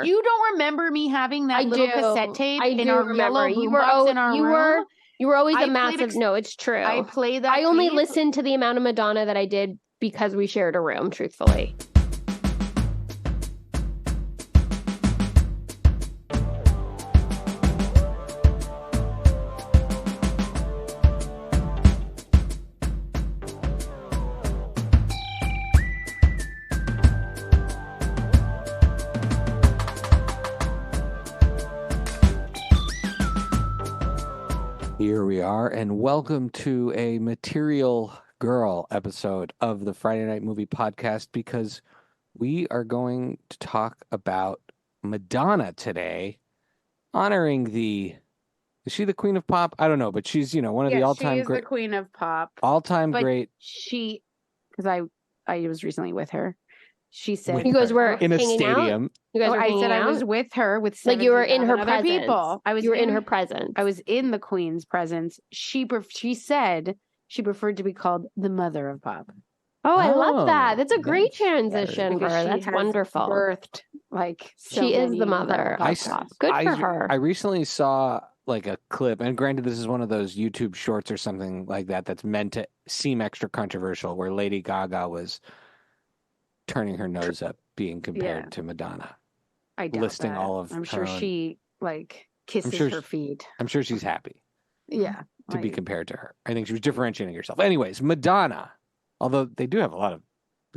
You don't remember me having that little cassette tape in our yellow boombox in our room? You were always a massive... No, it's true. I played that I only listened to the amount of Madonna that I did because we shared a room, truthfully. Here we are, and welcome to a Material Girl episode of the Friday Night Movie Podcast, because we are going to talk about Madonna today, honoring is she the queen of pop? I don't know, but she's, one of the all-time great. She is the queen of pop. All-time great. Because I was recently with her. She said, "You guys were in a stadium." You guys were hanging out? I was with her with you were in her presence. People. You were in her presence. I was in the queen's presence. She said she preferred to be called the mother of pop. Oh, I love that. That's a great transition for her. That's wonderful. Birthed she is the mother of pop. Good for her. I recently saw a clip, and granted, this is one of those YouTube shorts or something like that that's meant to seem extra controversial, where Lady Gaga was turning her nose up being compared to Madonna. I doubt listing that. all of I'm sure she kisses her feet. I'm sure she's happy. Yeah. To be compared to her. I think she was differentiating herself. Anyways, Madonna, although they do have a lot of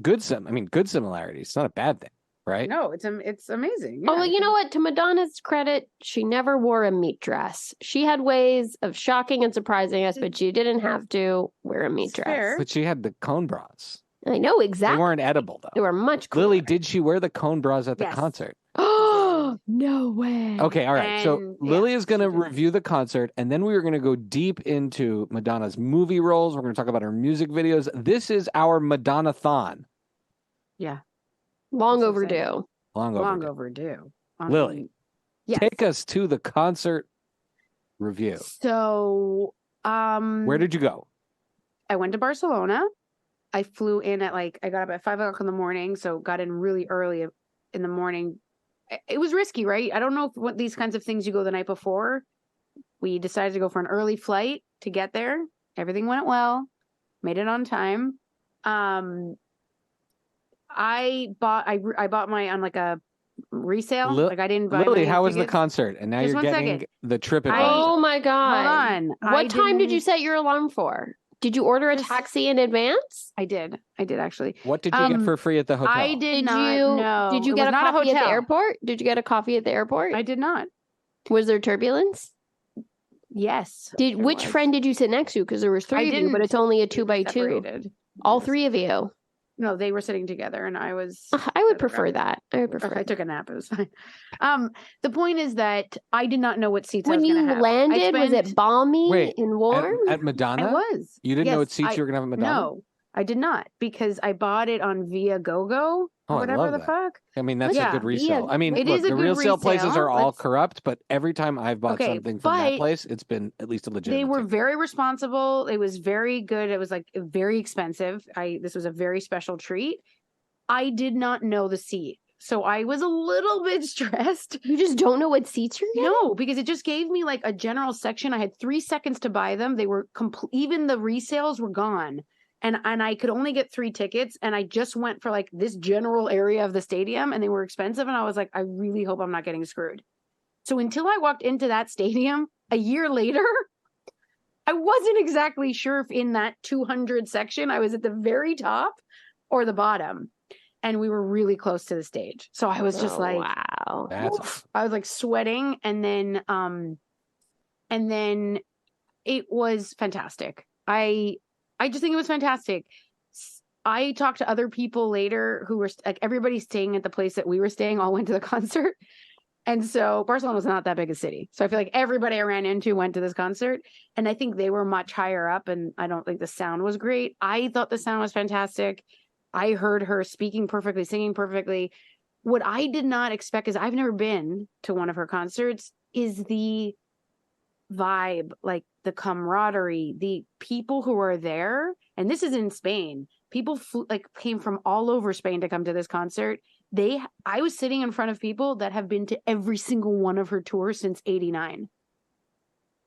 good similarities. It's not a bad thing, right? No, it's amazing. Yeah. Oh, well, you know what? To Madonna's credit, she never wore a meat dress. She had ways of shocking and surprising us, but she didn't have to wear a meat dress. Fair. But she had the cone bras. I know, exactly. They weren't edible, though. They were much cooler. Lily, did she wear the cone bras at the concert? Oh, no way. Okay, all right. So Lily is going to review the concert, and then we are going to go deep into Madonna's movie roles. We're going to talk about her music videos. This is our Madonna-thon. Yeah. Long overdue. Long overdue. Lily, take us to the concert review. So, where did you go? I went to Barcelona. I flew in at I got up at 5 o'clock in the morning, so got in really early in the morning. It was risky, right? I don't know what these kinds of things you go the night before. We decided to go for an early flight to get there. Everything went well. Made it on time. I bought my on a resale. I didn't buy Lily, how was the concert? And now you're getting the trip advisor. Oh my God. Hold on. What time did you set your alarm for? Did you order a taxi in advance? I did actually. What did you get for free at the hotel? I did not know. Did you get a coffee at the airport? Did you get a coffee at the airport? I did not. Was there turbulence? Yes. Which friend did you sit next to? Because there was three of you, but it's only a 2x2. All three of you. No, they were sitting together, and I was. I would prefer that. I took a nap. It was fine. The point is that I did not know what seats when I was going to have. When you landed, was it balmy and warm? At Madonna? I was. You didn't know what seats you were going to have at Madonna? No, I did not, because I bought it on Viagogo. Or whatever the fuck. I mean, that's a good resale. I mean, the resale places are all corrupt, but every time I've bought something from that place, it's been at least a legitimate. They were very responsible. It was very good. It was very expensive. This was a very special treat. I did not know the seat, so I was a little bit stressed. You just don't know what seats you're getting? No, because it just gave me a general section. I had 3 seconds to buy them. They were even the resales were gone. And I could only get 3 tickets, and I just went for this general area of the stadium, and they were expensive. And I was like, I really hope I'm not getting screwed. So until I walked into that stadium a year later, I wasn't exactly sure if in that 200 section I was at the very top or the bottom. And we were really close to the stage. So I was just wow. I was sweating, and then it was fantastic. I just think it was fantastic. I talked to other people later who were everybody staying at the place that we were staying all went to the concert. And so Barcelona was not that big a city. So I feel like everybody I ran into went to this concert, and I think they were much higher up, and I don't think the sound was great. I thought the sound was fantastic. I heard her speaking perfectly, singing perfectly. What I did not expect, is I've never been to one of her concerts, is the vibe, the camaraderie, the people who are there. And this is in Spain. People came from all over Spain to come to this concert. I was sitting in front of people that have been to every single one of her tours since '89.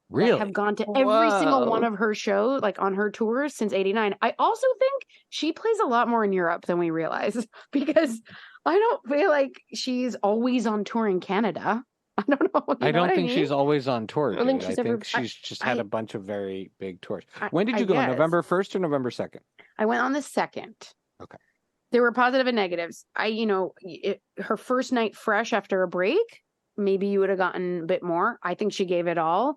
Really? That have gone to every single one Whoa. of her shows, like on her tours since '89. I also think she plays a lot more in Europe than we realize because I don't feel like she's always on tour in Canada. I don't know. I don't think she's always on tour, I don't think dude. she's I ever- think she's just had a bunch of very big tours. I- When did I you go? guess. November 1st or November 2nd? I went on the 2nd. Okay. There were positive and negatives. Her first night fresh after a break, maybe you would have gotten a bit more. I think she gave it all.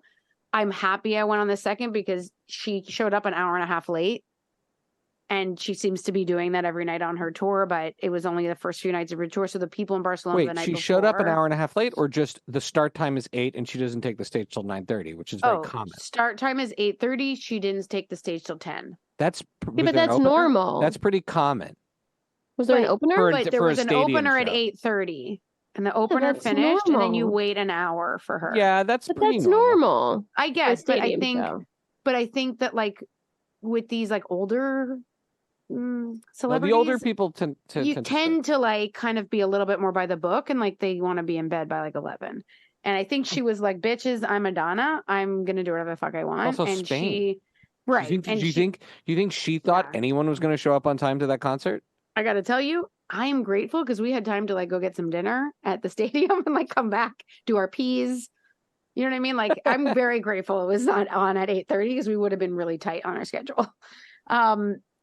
I'm happy I went on the 2nd because she showed up an hour and a half late. And she seems to be doing that every night on her tour, but it was only the first few nights of her tour. So the people in Barcelona the Wait, night she before, showed up an hour and a half late, or just the start time is 8 and she doesn't take the stage till 9:30, which is very common. Start time is 8:30. She didn't take the stage till 10. That's Yeah, but that's normal. That's pretty common. Was there an But- opener? But there for a was an stadium opener at show. 8:30, and the opener that's finished, and then you normal. wait an hour for her. Yeah, that's But pretty that's normal. normal. I for a guess, but I stadium think, show. that like with these like older Well, celebrities, the older people tend you to tend to like kind of be a little bit more by the book, and like they want to be in bed by like 11. And I think she was like, "Bitches, I'm Madonna. I'm gonna do whatever the fuck I want." Also and Spain. right? Do and you think she thought Yeah. anyone was going to show up on time to that concert? I got to tell you, I am grateful because we had time to like go get some dinner at the stadium and like come back, do our peas. You know what I mean? Like, I'm very grateful it was not on at 8:30 because we would have been really tight on our schedule.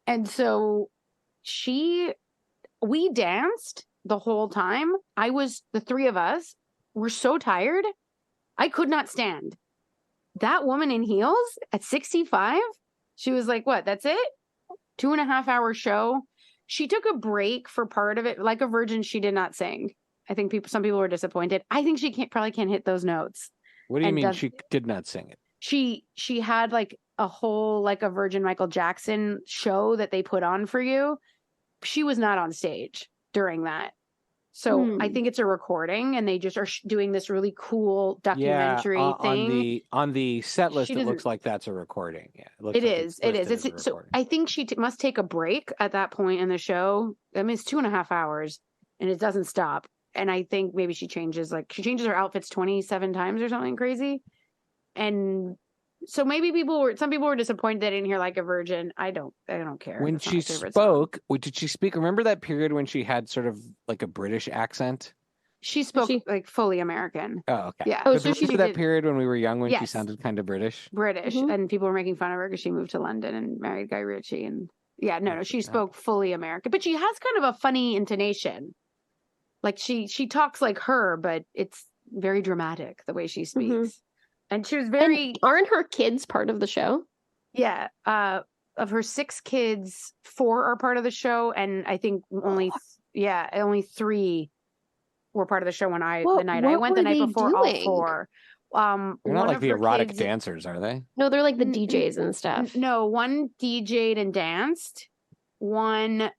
And so we danced the whole time. The three of us were so tired. I could not stand. That woman in heels at 65, she was like, what? That's it? 2.5 hour show. She took a break for part of it. Like a virgin, she did not sing. I think some people were disappointed. I think she probably can't hit those notes. What do you And mean does- she did not sing it? She had like a whole like a Virgin Michael Jackson show that they put on for you. She was not on stage during that. So I think it's a recording, and they just are doing this really cool documentary thing. On the set list, She it doesn't- looks like that's a recording. Yeah, it looks It like is. it's It is. listed as a So recording. I think she must take a break at that point in the show. I mean, it's 2.5 hours, and it doesn't stop. And I think maybe she changes her outfits 27 times or something crazy. And so maybe some people were disappointed they didn't hear Like a Virgin. I don't care. When That's not she my favorite song. spoke, did she speak? Remember that period when she had sort of like a British accent? She spoke She- like fully American. Oh, okay. Yeah. Oh, But so she remember that did- period when we were young when she Yes. sounded kind of British? British, Mhm. and people were making fun of her because she moved to London and married Guy Ritchie. And no, she spoke fully American, but she has kind of a funny intonation. Like she talks like her, but it's very dramatic the way she speaks. Mhm. And she was very And aren't her kids part of the show? of her 6 kids, 4 are part of the show, and I think only 3 were part of the show the night I What went. The were night they before, doing? all 4. They're One not like of the her erotic kids- dancers, are they? No, they're like the N- DJs and stuff. No, one DJ'd and danced. One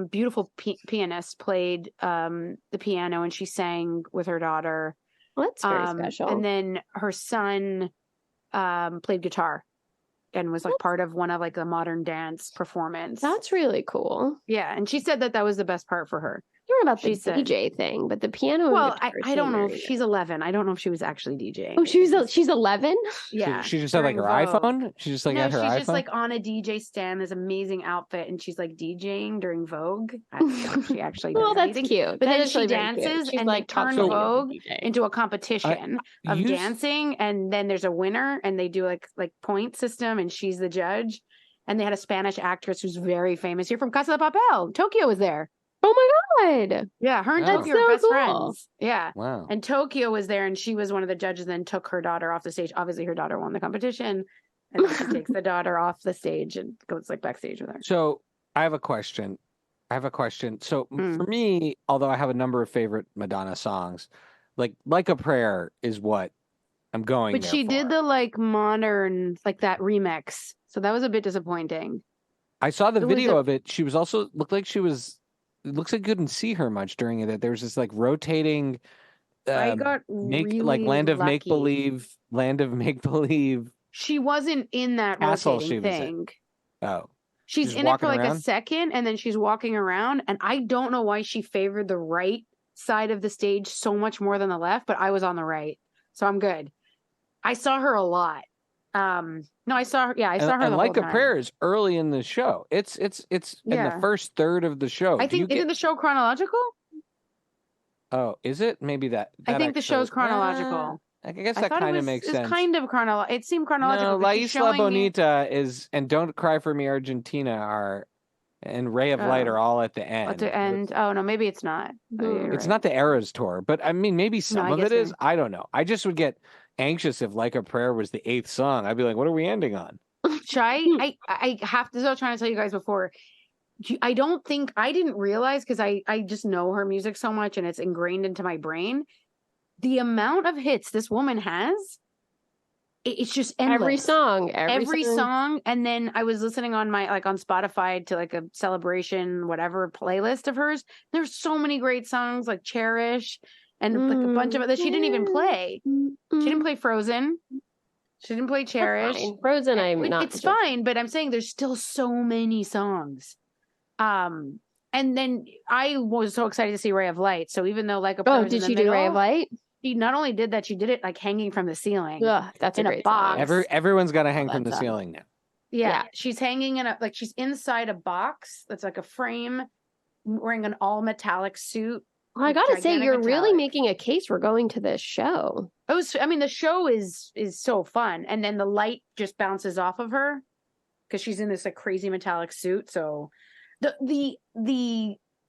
beautiful pianist played the piano, and she sang with her daughter. Well, that's very special. And then her son played guitar and was like part of one of like the modern dance performance. That's really cool. Yeah, and she said that was the best part for her. I don't know about the She said- DJ thing, but the piano. and Well, guitar I don't seem know if very she's 11. I don't know if she was actually DJing. Oh, she's 11. Yeah, She just had like her during Vogue. iPhone? She just like No, had her she's iPhone? just like on a DJ stand, this amazing outfit, and she's like DJing during Vogue. I don't know if she actually does Well, that's anything. cute. But That then is she really very cute. dances She's and like they turn talking about Vogue DJ. into a competition of Use- dancing, and then there's a winner, and they do like point system, and she's the judge. And they had a Spanish actress who's very famous here from Casa de Papel. Tokyo was there. Oh my god! Yeah, her and Oh. Tokyo are That's best so cool. friends. Yeah. Wow. And Tokyo was there, and she was one of the judges, and then took her daughter off the stage. Obviously, her daughter won the competition. And then she takes the daughter off the stage and goes like backstage with her. So I have a question. So for me, although I have a number of favorite Madonna songs, like a Prayer is what I'm going But there she for. did the like modern, like that remix. So that was a bit disappointing. I saw the it was video a- of it. She was also it looks like you couldn't see her much during it. There was this like rotating I got really Land of lucky. Make Believe. She wasn't in that Castle rotating she was in. thing. Oh. She's in it for like a second, and then she's walking around, and I don't know why she favored the right side of the stage so much more than the left, but I was on the right, so I'm good. I saw her a lot. No, I saw her. Yeah, I saw her. And the Like whole a time. Prayer is early in the show. It's in the first third of the show. I think isn't the show chronological? Oh, is it? Maybe that I think the show's chronological. I guess that kind of makes sense. It's kind of chronological. It seemed chronological. No, La Isla Bonita is, and Don't Cry for Me, Argentina and Ray of Light are all at the end. At the end. Oh, no, maybe it's not. It's not the Eras tour, but I mean, maybe some of it is. I don't know. I just would get anxious if Like a Prayer was the 8th song. I'd be like, what are we ending on? I have to, this is what I was trying to tell you guys before. I didn't realize, because I just know her music so much and it's ingrained into my brain. The amount of hits this woman has, it's just endless. Every song. And then I was listening on on Spotify to like a celebration, whatever playlist of hers. There's so many great songs like Cherish and like a bunch of it that she didn't even play. She didn't play Frozen. She didn't play Cherish. Frozen, it's fine, but I'm saying there's still so many songs. And then I was so excited to see Ray of Light. So even though Like a Prayer, did she do Ray of Light? She not only did that, she did it like hanging from the ceiling. Ugh, that's in a great box. Everyone's got to hang from the ceiling now. Yeah, she's hanging in she's inside a box that's like a frame, wearing an all metallic suit. Well, I gotta say, you're really making a case for going to this show. The show is so fun, and then the light just bounces off of her because she's in this like crazy metallic suit. So the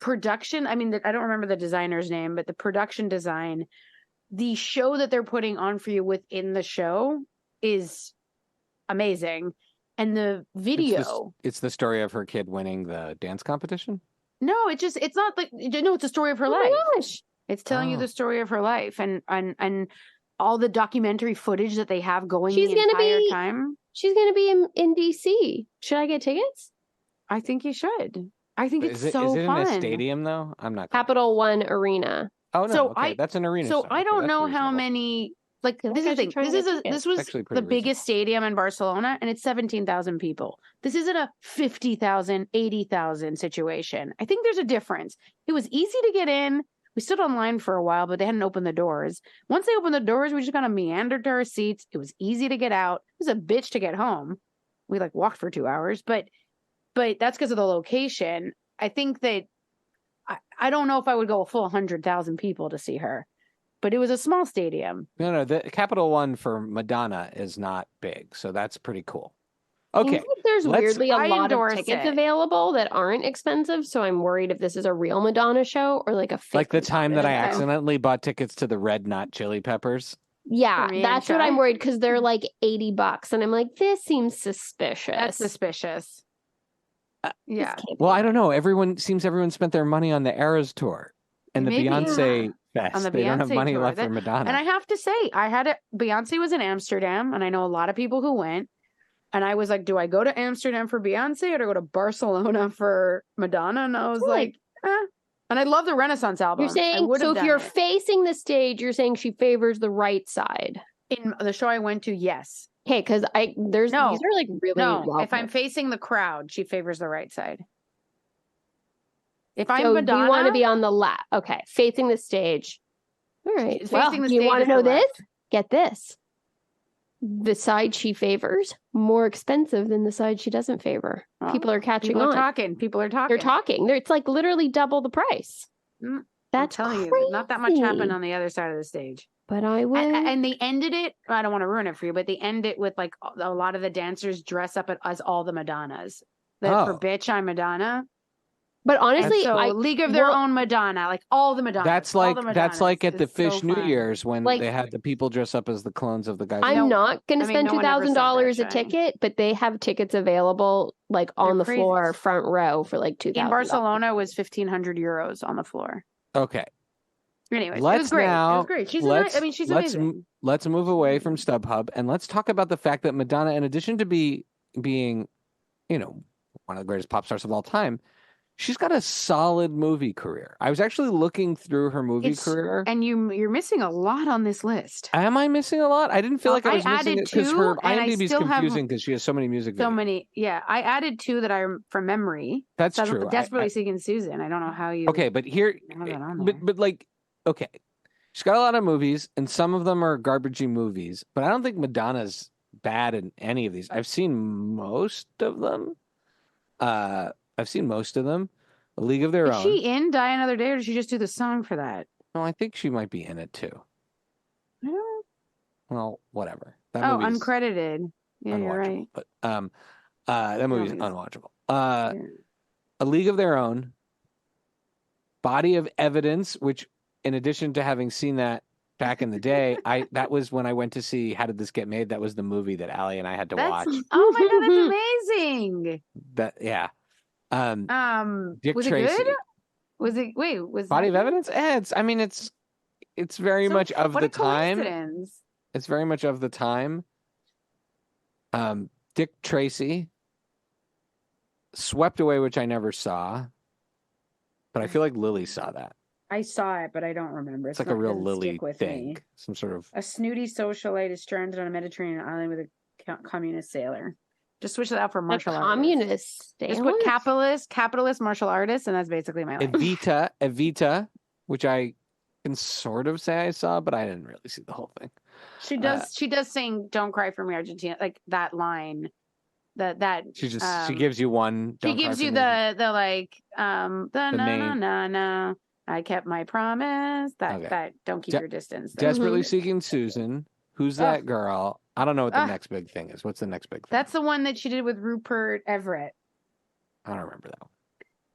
production, I don't remember the designer's name, but the production design, the show that they're putting on for you within the show is amazing. And the video, it's the story of her kid winning the dance competition. No, it's not like, no, it's a story of her life. My gosh. It's telling you the story of her life and all the documentary footage that they have going the entire time. She's going to be in DC. Should I get tickets? I think you should. I think it's so fun. Is it in a stadium though? I'm not. Capital One Arena. Oh no, okay. That's an arena. So I don't know how many. Like this is the thing. This was the biggest stadium in Barcelona, and it's 17,000 people. This isn't a 50,000, 80,000 situation. I think there's a difference. It was easy to get in. We stood online for a while, but they hadn't opened the doors. Once they opened the doors, we just kind of meandered to our seats. It was easy to get out. It was a bitch to get home. We walked for 2 hours, but that's because of the location. I think that I don't know if I would go a full 100,000 people to see her. But it was a small stadium. No, the Capital One for Madonna is not big, so that's pretty cool. Okay. Seems like there's weirdly a lot of tickets available that aren't expensive, so I'm worried if this is a real Madonna show or like a fake. Like the time that I accidentally bought tickets to the Red Hot Chili Peppers. Yeah, that's what I'm worried, because they're like $80, and I'm like, this seems suspicious. That's suspicious. Yeah. Well, I don't know. Everyone spent their money on the Eras tour and the Beyonce fest. On the they Beyonce don't have money tour. left for Madonna. And I have to say, Beyonce was in Amsterdam, and I know a lot of people who went. And I was like, do I go to Amsterdam for Beyonce or do I go to Barcelona for Madonna? And I was like, eh. And I love the Renaissance album. You're saying, so if you're facing the stage, you're saying she favors the right side. In the show I went to, yes. Okay, because these are like really no. If I'm facing the crowd, she favors the right side. If I'm Madonna, you want to be on the left. Okay, facing the stage. All right. Facing the stage. You want to know this? Get this. The side she favors more expensive than the side she doesn't favor. People are catching on. People are talking. They're talking. It's like literally double the price. That's I'm telling crazy. you, not that much happened on the other side of the stage. But I will. And they ended it. I don't want to ruin it for you, but they end it with like a lot of the dancers dress up as all the Madonnas. For bitch, I'm Madonna. But honestly, League of Their Own Madonna, like all the Madonnas. That's like at the Fish New Year's when they had the people dress up as the clones of the guys. I'm not going to spend $2,000 a ticket, but they have tickets available like on the floor, front row for like $2,000. In Barcelona, was 1,500 euros on the floor. Okay. Anyways, it was great. It was great. She's amazing. Let's move away from StubHub and let's talk about the fact that Madonna, in addition to being, one of the greatest pop stars of all time, she's got a solid movie career. I was actually looking through her movie career. And you're missing a lot on this list. Am I missing a lot? I didn't feel like I was missing added it because 2, her and I IMDb's still have confusing because she has so many music videos. Yeah, I added 2 that are from memory. That's true. Desperately Seeking Susan. I don't know how you. Okay, but here, but like, okay, she's got a lot of movies, and some of them are garbagey movies. But I don't think Madonna's bad in any of these. I've seen most of them. A League of Their Own. Is she in Die Another Day, or did she just do the song for that? No, I think she might be in it too. Well, whatever. That uncredited. Yeah, you're right. But that movie's unwatchable. A League of Their Own. Body of Evidence, which, in addition to having seen that back in the day, that was when I went to see How Did This Get Made? That was the movie that Allie and I had to watch. Oh my god, that's amazing. Dick was Tracy. It good? Was Body of Evidence? It's very much of the time. Coincidence. It's very much of the time. Dick Tracy. Swept Away, which I never saw. But I feel like Lily saw that. I saw it, but I don't remember. It's like a real Lily thing. Some sort of... A snooty socialite is stranded on a Mediterranean island with a communist sailor. Just switch it out for martial artist. Communist sailor? Just put capitalist martial artist, and that's basically my life. Evita, which I can sort of say I saw, but I didn't really see the whole thing. She does sing "Don't Cry for Me, Argentina," like that line. She gives you one. She gives you the na. I kept my promise. That don't keep your distance. Desperately Seeking Susan. Who's that girl? I don't know what the next big thing is. What's the next big thing? That's the one that she did with Rupert Everett. I don't remember that one.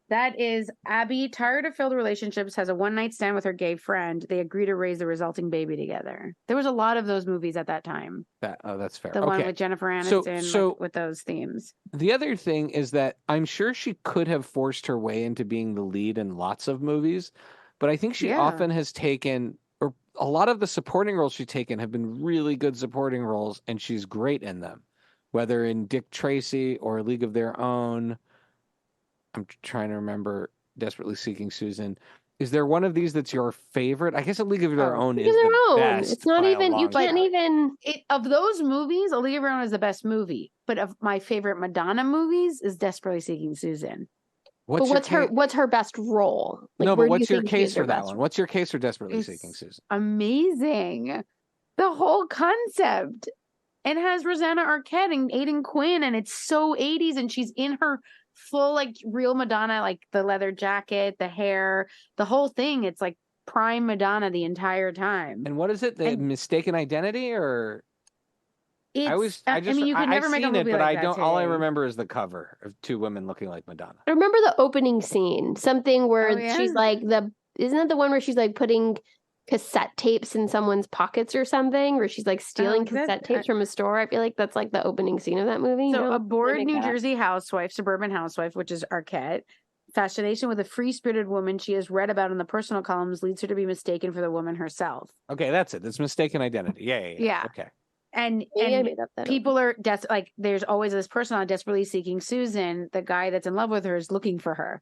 That is Abby, tired of failed relationships, has a one-night stand with her gay friend. They agree to raise the resulting baby together. There was a lot of those movies at that time. That's fair. The one with Jennifer Aniston, with those themes. The other thing is that I'm sure she could have forced her way into being the lead in lots of movies, but I think she often has taken, or a lot of the supporting roles she's taken have been really good supporting roles, and she's great in them. Whether in Dick Tracy or League of Their Own. I'm trying to remember Desperately Seeking Susan. Is there one of these that's your favorite? I guess A League of Their Own is the best. It's not even, you can't even... Of those movies, A League of Their Own is the best movie. But of my favorite Madonna movies is Desperately Seeking Susan. What's her best role? But what's your case for that one? What's your case for Desperately Seeking Susan? Amazing. The whole concept. It has Rosanna Arquette and Aidan Quinn, and it's so 80s, and she's in her full, like, real Madonna, like the leather jacket, the hair, the whole thing. It's like prime Madonna the entire time. And what is it? The Mistaken Identity, or you can never make a movie but like I don't. All I remember is the cover of two women looking like Madonna. I remember the opening scene, something where she's like isn't it the one where she's like putting cassette tapes in someone's pockets or something, where she's like stealing cassette tapes from a store? I feel like that's like the opening scene of that movie. So a bored New Jersey suburban housewife, which is Arquette, fascination with a free-spirited woman she has read about in the personal columns leads her to be mistaken for the woman herself. Okay, that's it. It's Mistaken Identity. Yeah. Okay. And people are there's always this person on Desperately Seeking Susan. The guy that's in love with her is looking for her.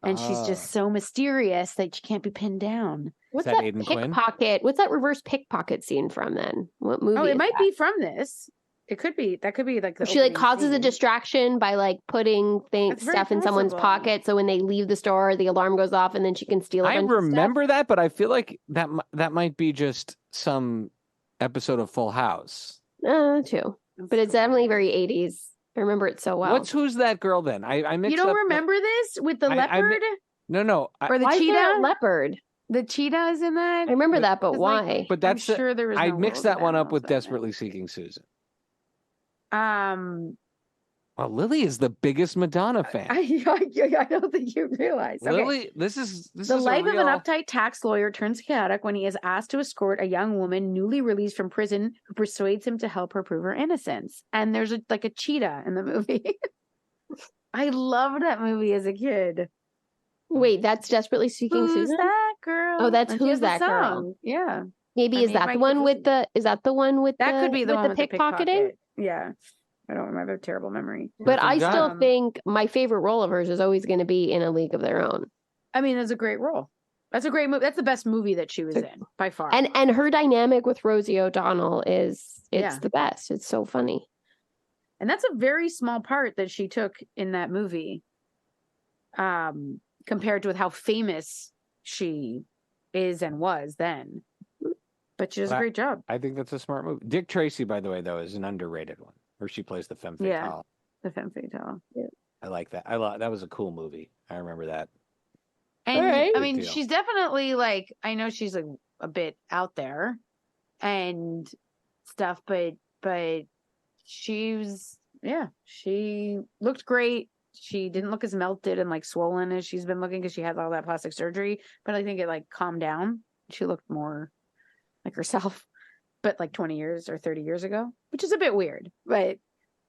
And she's just so mysterious that she can't be pinned down. What's that pickpocket? What's that reverse pickpocket scene from then? What movie? Oh, it might be from this. It could be. That could be like the. She like causes a distraction by like putting stuff in someone's pocket, so when they leave the store, the alarm goes off, and then she can steal. I remember that, but I feel like that might be just some episode of Full House. Too, but it's definitely very 80s. I remember it so well. Who's that girl then? I mixed You don't remember this with the leopard? No. Or the cheetah? Leopard. The cheetah is in that? I remember that, but why? But that's I'm sure there was I mixed that one up with Desperately Seeking Susan. Well, Lily is the biggest Madonna fan. I don't think you realize. Lily, this is the life of an uptight tax lawyer turns chaotic when he is asked to escort a young woman newly released from prison who persuades him to help her prove her innocence. And there's a cheetah in the movie. I loved that movie as a kid. Wait, that's Desperately Seeking Susan? Who's that girl? Oh, that's Who's That Girl? Yeah. Maybe is that the one with the that could be the one with the pickpocketing? Yeah. I don't remember. I have a terrible memory. But I still think my favorite role of hers is always going to be in A League of Their Own. I mean, that's a great role. That's a great movie. That's the best movie that she was in by far. And her dynamic with Rosie O'Donnell is the best. It's so funny. And that's a very small part that she took in that movie, compared to with how famous she is and was then. But she does a great job. I think that's a smart movie. Dick Tracy, by the way, though, is an underrated one, where she plays the femme fatale. Yeah, the femme fatale. Yeah. I like that. That was a cool movie. I remember that. And I mean, she's definitely like, I know she's like a bit out there and stuff, but she looked great. She didn't look as melted and like swollen as she's been looking because she had all that plastic surgery. But I think it like calmed down. She looked more like herself, but like 20 years or 30 years ago, which is a bit weird. But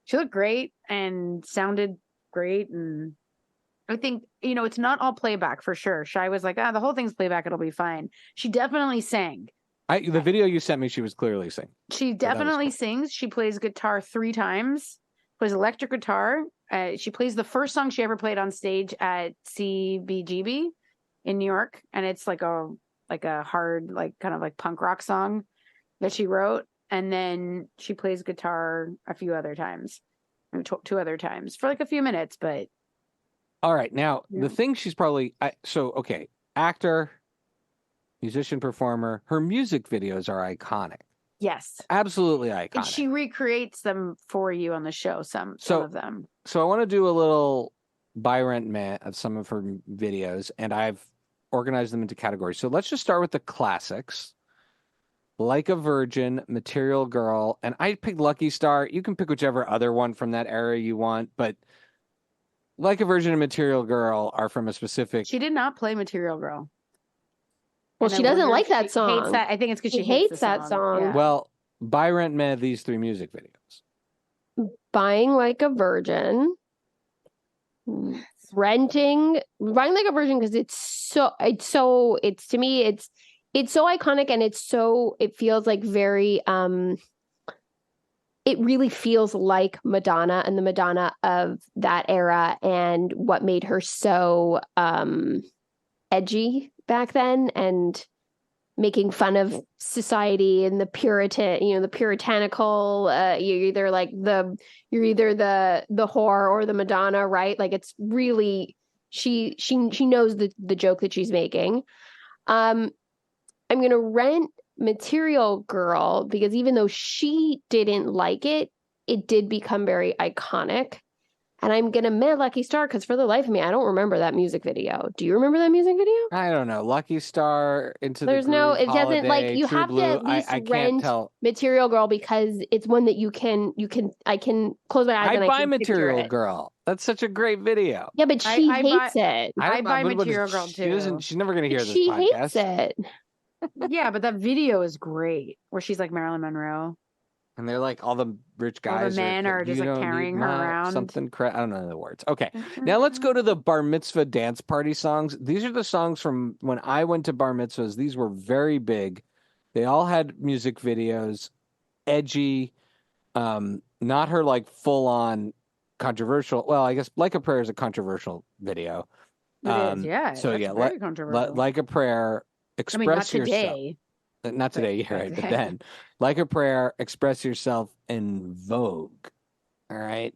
she looked great and sounded great. And I think, it's not all playback for sure. Shai was like, the whole thing's playback. It'll be fine. She definitely sang. The video you sent me, she was clearly singing. She definitely sings. She plays guitar 3 times, plays electric guitar. She plays the first song she ever played on stage at CBGB in New York. And it's like a hard, like kind of like punk rock song that she wrote. And then she plays guitar a few other times, 2 other times for like a few minutes, but. All right. Now, the thing she's probably, actor, musician, performer, her music videos are iconic. Yes. Absolutely iconic. And she recreates them for you on the show, some of them. So I want to do a little buy, rent, meh of some of her videos, and I've organized them into categories. So let's just start with the classics. Like a Virgin, Material Girl, and I picked Lucky Star. You can pick whichever other one from that era you want, but Like a Virgin and Material Girl are from a specific... She did not play Material Girl. Well, she doesn't like that song. Hates that. I think it's because she hates that song. Yeah. Well, buy, rent, meh, these 3 music videos. Buying Like a Virgin. Buying Like a Virgin because it's to me, it's so iconic and it feels like very, it really feels like Madonna and the Madonna of that era and what made her so edgy back then and making fun of society and the puritanical, you're either the whore or the Madonna, right? Like it's really, she knows the joke that she's making. I'm going to rent Material Girl because even though she didn't like it, it did become very iconic. And I'm going to meh Lucky Star because for the life of me, I don't remember that music video. Do you remember that music video? I don't know. Lucky Star, Into There's the no, Groove, it doesn't Holiday, like you True have Blue. to at least I rent can't tell. Material Girl because it's one that I can close my eyes and I buy can Material picture it. Girl. That's such a great video. Yeah, but she hates it. I buy Material Girl too. She's never going to hear this she podcast. Hates it. Yeah, but that video is great where she's like Marilyn Monroe. And they're like, all the rich guys. All the men are just like carrying her around. Something, I don't know the words. Okay. Now let's go to the bar mitzvah dance party songs. These are the songs from when I went to bar mitzvahs. These were very big. They all had music videos, edgy, not her like full on controversial. Well, I guess Like a Prayer is a controversial video. It is, yeah. So yeah, Like a Prayer, Express not Yourself. Today. Not today, yeah, right. But then, Like a Prayer, Express Yourself, and Vogue. All right.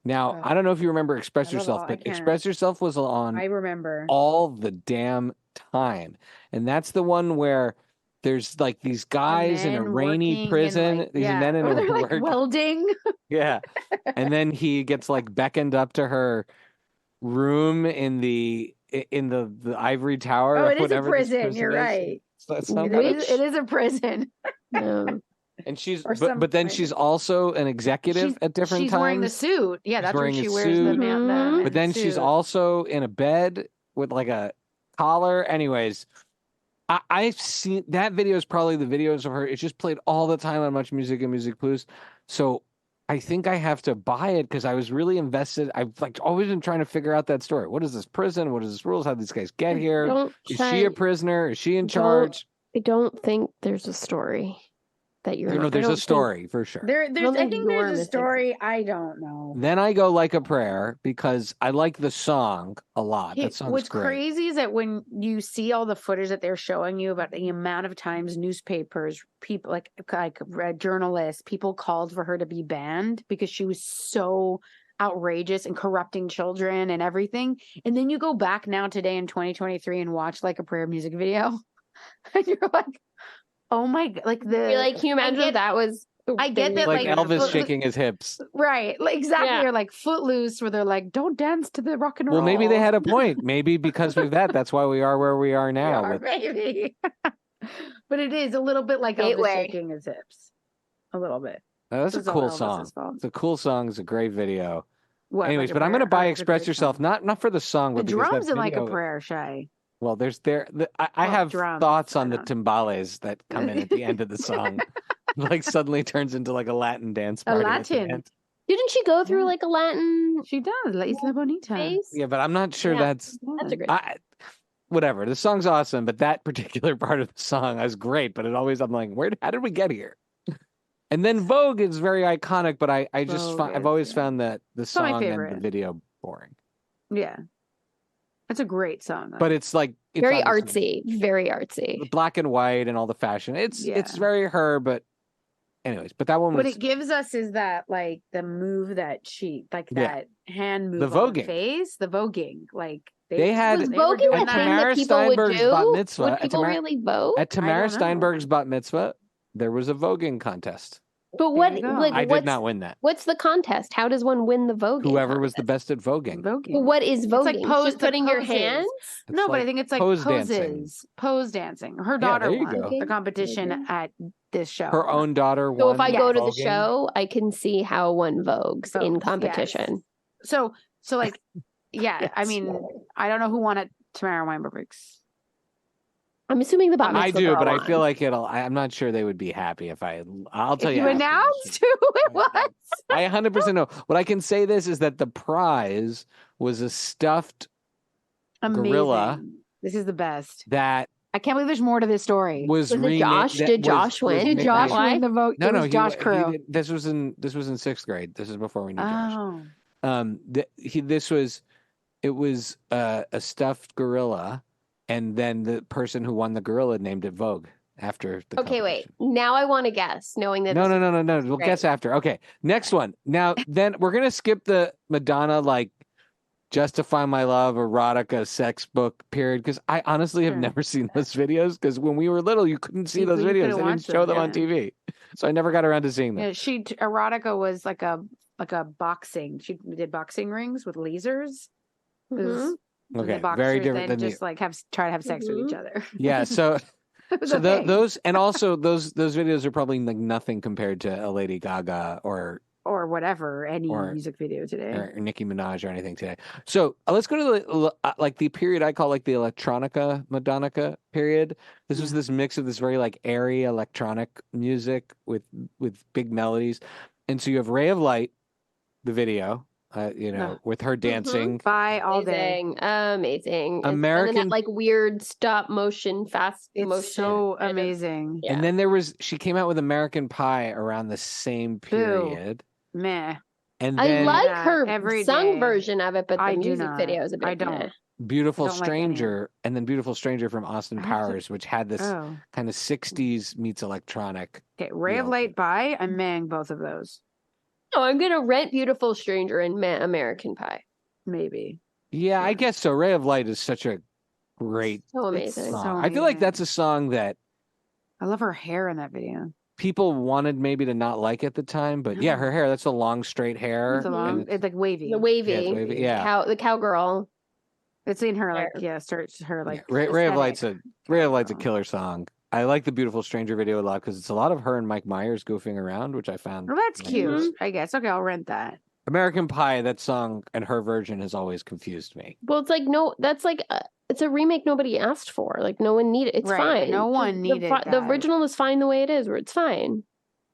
Now, I don't know if you remember Express Yourself, but Express Yourself was on. I remember all the damn time, and that's the one where there's like these guys in a rainy prison. These men in like welding. Yeah, and then he gets like beckoned up to her room in the ivory tower. Oh, it is a prison. You're right. It is a prison. Yeah. And she's, but then she's also an executive at different times. She's wearing the suit. Yeah, that's where she wears the man. But then she's also in a bed with like a collar. Anyways, I've seen that video is probably the videos of her. It's just played all the time on Much Music and Music Plus. So I think I have to buy it because I was really invested. I've like always been trying to figure out that story. What is this prison? What is this rules? How did these guys get here? Is she a prisoner? Is she in charge? I don't think there's a story. that you're. There's a story for sure. I think there's a story. I don't know. Then I go Like a Prayer because I like the song a lot. That song's What's great. crazy is that when you see all the footage that they're showing you about the amount of times newspapers, people like journalists, people called for her to be banned because she was so outrageous and corrupting children and everything. And then you go back now today in 2023 and watch Like a Prayer music video, and you're like, oh my god! You're like, can you imagine if that was? I get that, like Elvis shaking his hips, right? Like, exactly, or like Footloose, where they're like, "Don't dance to the rock and roll." Well, maybe they had a point. Maybe because of that, that's why we are where we are now. Maybe, but it is a little bit like Elvis shaking his hips, a little bit. That's a cool song. It's a cool song. It's a great video. Anyways, Like but I'm going to buy "Express Yourself," not for the song, but the drums in Like a Prayer, Shay. Well, I have thoughts on the timbales that come in at the end of the song. Like suddenly turns into like a Latin dance party. A Latin. Didn't she go through like a Latin? She does. La Isla Bonita. Face? Yeah, but I'm not sure that's a great. Whatever. The song's awesome, but that particular part of the song is great. But I'm like, how did we get here? And then Vogue is very iconic, but I've always found that the song and the video boring. Yeah. That's a great song. But it's like very artsy, very artsy. Black and white and all the fashion. It's very her, but anyways, but that one was... What it gives us is that like the move that that hand move, the voguing face, the voguing. Like they had voguing a thing that people would do. Bat mitzvah, would people really vogue? At Tamara Steinberg's bat mitzvah, there was a voguing contest. But I did not win that. What's the contest? How does one win the voguing? Whoever was the best at voguing. But what is voguing? It's like just putting your hands? No, but I think it's like pose dancing. Her daughter won the competition at this show. Her own daughter won. So if I go to the show, I can see how one vogues in competition. Yes. So like, yeah. I mean, I don't know who won at Tamara Weinberg's. I'm assuming the bat mitzvah. I do, but I feel like I'm not sure they would be happy if I'll tell you. You announced who it was. I 100% know. What I can say is that the prize was a stuffed gorilla. This is the best. That I can't believe there's more to this story. Was it Josh? Did Josh win? Did Josh win the vote? No, Josh Crew. This was in 6th grade. This is before we knew Josh. Oh. It was a stuffed gorilla. And then the person who won the gorilla named it Vogue after the Okay, wait. Now I want to guess, knowing that... No. We'll guess after. Okay, next one. Now, then we're going to skip the Madonna, like, Justify My Love, erotica, sex book period, because I honestly have never seen those videos, because when we were little, you couldn't see those videos. They didn't show them on TV. So I never got around to seeing them. Yeah, erotica was like a boxing. She did boxing rings with lasers. Mm-hmm. Okay, very different than just like try to have sex with each other. Yeah, so those and also those videos are probably like nothing compared to a Lady Gaga or whatever music video today or Nicki Minaj or anything today. So let's go to the period I call like the electronica Madonna period. This was this mix of this very like airy electronic music with big melodies, and so you have Ray of Light, the video. With her dancing by all day, amazing. American, and that, like weird stop motion, fast motion, so amazing. And then she came out with American Pie around the same period. Meh. And then, I like her sung version of it, but the music video is a bit. I don't. Beautiful Stranger, and then Beautiful Stranger from Austin Powers, which had this kind of 60s meets electronic. Okay, Ray of Light by I'm mehing both of those. No, I'm going to rent Beautiful Stranger and American Pie. Maybe. Yeah, I guess so. Ray of Light is such a great amazing song. I feel like that's a song that... I love her hair in that video. People wanted maybe to not like at the time, but yeah, her hair, that's a long, straight hair. It's like wavy. The wavy. Yeah, it's wavy. Yeah. The cowgirl. It's in her, like, starts her, like... Yeah. Ray of Light's a killer song. I like the Beautiful Stranger video a lot because it's a lot of her and Mike Myers goofing around, which I found. Well, that's cute. I guess. Okay, I'll rent that. American Pie, that song and her version has always confused me. Well, it's like that's like it's a remake nobody asked for. Like no one needed. It's fine. No one needed the original is fine the way it is. Where it's fine.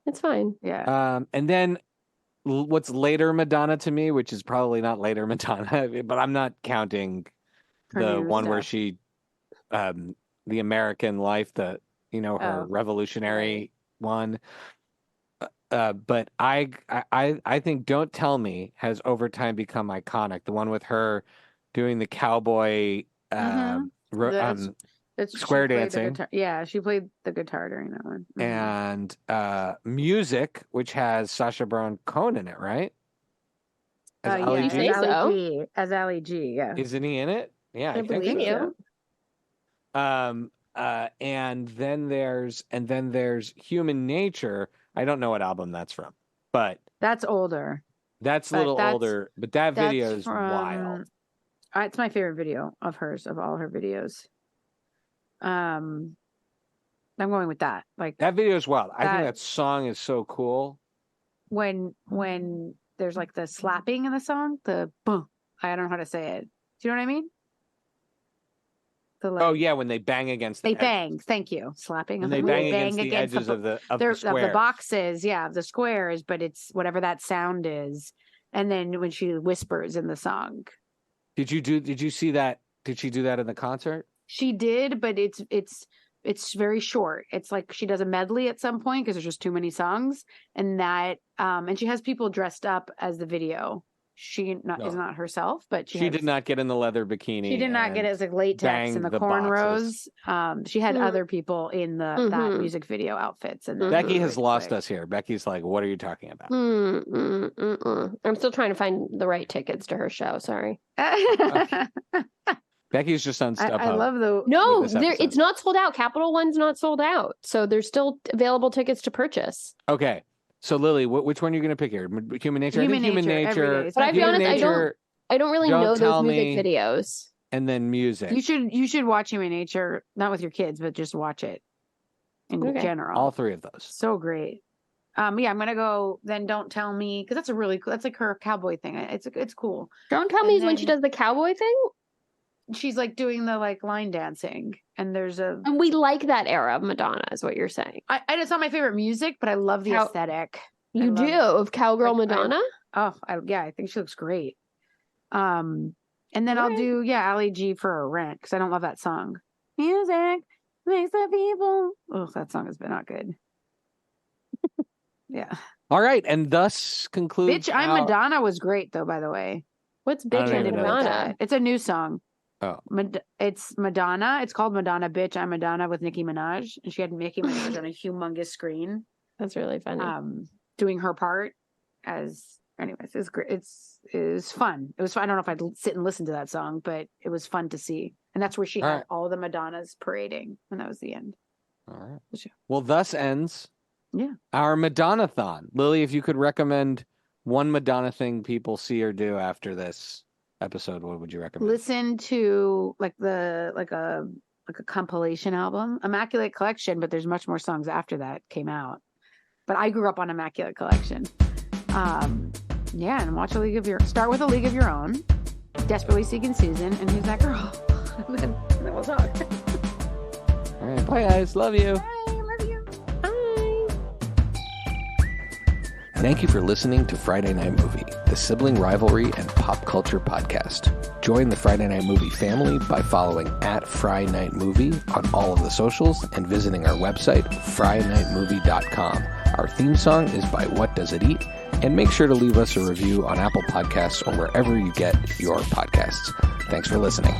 It's fine. Yeah. And then what's later Madonna to me, which is probably not later Madonna, but I'm not counting the one where she, the American Life, her revolutionary one. But I think "Don't Tell Me" has over time become iconic. The one with her doing the cowboy square dancing. She played the guitar during that one. And "Music," which has Sacha Baron Cohen in it, right? As Ali G. As Ali G. Yeah, isn't he in it? Yeah, I believe you. And then there's "Human Nature." I don't know what album that's from, but that's older. That's a little older, but that video is wild. It's my favorite video of hers, of all her videos. I'm going with that. Like, that video is wild. I think that song is so cool. When there's like the slapping in the song, the boom. I don't know how to say it. Do you know what I mean? When they bang against the edges. Bang. Thank you. Slapping. And they bang against the edges of the squares. Of the boxes, of the squares, but it's whatever that sound is. And then when she whispers in the song. Did you see that? Did she do that in the concert? She did, but it's very short. It's like she does a medley at some point because there's just too many songs, and she has people dressed up as the video. She is not herself, but she did not get in the leather bikini. She did not get as like latex and the cornrows. She had other people in that music video outfits. And Becky has lost us here. Becky's like, "What are you talking about?" I'm still trying to find the right tickets to her show. Sorry. Becky's just on StubHub. I love it's not sold out. Capital One's not sold out, so there's still available tickets to purchase. Okay. So Lily, which one are you going to pick here? Human Nature? Human Nature. But I'll be honest, I don't really know those music videos. And then Music. You should watch Human Nature, not with your kids, but just watch it in general. All three of those. So great. I'm gonna go. Then Don't Tell Me, because that's that's like her cowboy thing. It's cool. Don't Tell Me is when she does the cowboy thing. She's like doing the like line dancing, and and we like that era of Madonna, is what you're saying. It's not my favorite music, but I love the aesthetic. You do of cowgirl Madonna? I think she looks great. And then I'll do Ali G for a Rent, because I don't love that song. Music makes the people. Oh, that song has been not good. Yeah. All right, and thus concludes. Bitch, I'm Madonna was great though. By the way, what's Bitch I'm Madonna? It's a new song. Oh, it's Madonna. It's called Madonna, Bitch, I'm Madonna with Nicki Minaj, and she had Nicki Minaj on a humongous screen. That's really funny. Doing her part anyways, it's great. It was fun. It was fun. I don't know if I'd sit and listen to that song, but it was fun to see. And that's where she had all the Madonnas parading, and that was the end. All right. Well, thus ends our Madonna-thon. Lily, if you could recommend one Madonna thing people see or do after this episode, what would you recommend? Listen to like a compilation album, Immaculate Collection, but there's much more songs after that came out. But I grew up on Immaculate Collection. And watch start with A League of Your Own, Desperately Seeking Susan, and Who's That Girl? and then we'll talk. All right, bye guys, love you. Bye, love you. Bye. Thank you for listening to Friday Night Movie, the sibling rivalry and pop culture podcast. Join the Friday Night Movie family by following @FryNightMovie on all of the socials and visiting our website, FryNightMovie.com. Our theme song is by What Does It Eat? And make sure to leave us a review on Apple Podcasts or wherever you get your podcasts. Thanks for listening.